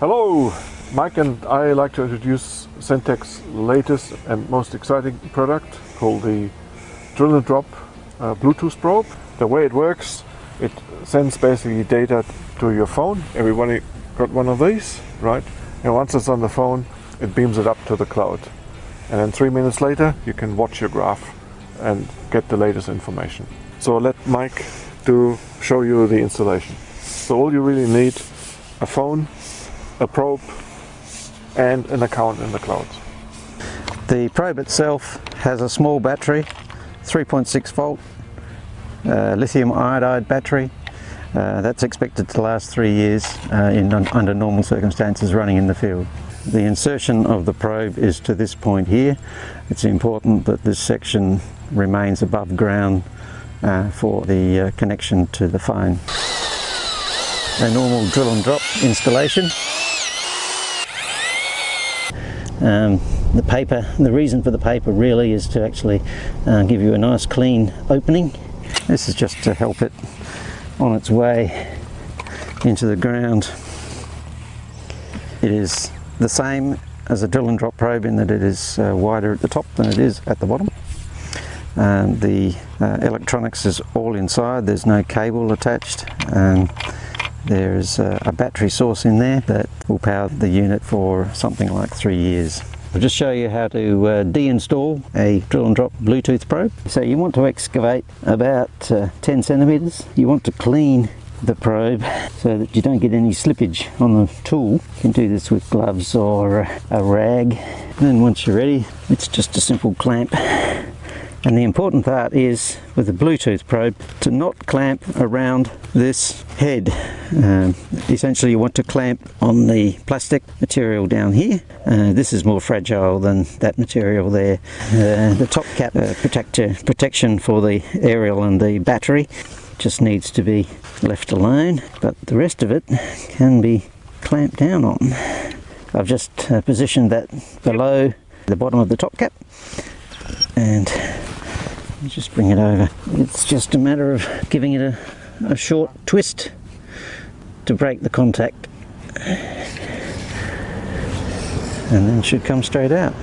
Hello, Mike and I like to introduce Sentek's latest and most exciting product called the Drill and Drop Bluetooth probe. The way it works, it sends basically data to your phone. Everybody got one of these, right? And once it's on the phone, it beams it up to the cloud. And then 3 minutes later, you can watch your graph and get the latest information. So let Mike show you the installation. So all you really need, a phone, a probe and an account in the cloud. The probe itself has a small battery, 3.6 volt lithium iodide battery. That's expected to last 3 years under normal circumstances running in the field. The insertion of the probe is to this point here. It's important that this section remains above ground for the connection to the phone. A normal drill and drop installation. The reason for the paper really is to actually give you a nice clean opening. This is just to help it on its way into the ground. It is the same as a drill and drop probe in that it is wider at the top than it is at the bottom. The electronics is all inside, there's no cable attached. There's a battery source in there that will power the unit for something like 3 years. I'll just show you how to deinstall a drill and drop Bluetooth probe. So you want to excavate about 10 centimeters. You want to clean the probe so that you don't get any slippage on the tool. You can do this with gloves or a rag. And then once you're ready, it's just a simple clamp. And the important part is, with the Bluetooth probe, to not clamp around this head. Essentially you want to clamp on the plastic material down here. This is more fragile than that material there. The top cap protection for the aerial and the battery just needs to be left alone, but the rest of it can be clamped down on. I've just positioned that below the bottom of the top cap, and just bring it over. It's just a matter of giving it a short twist to break the contact, and then it should come straight out.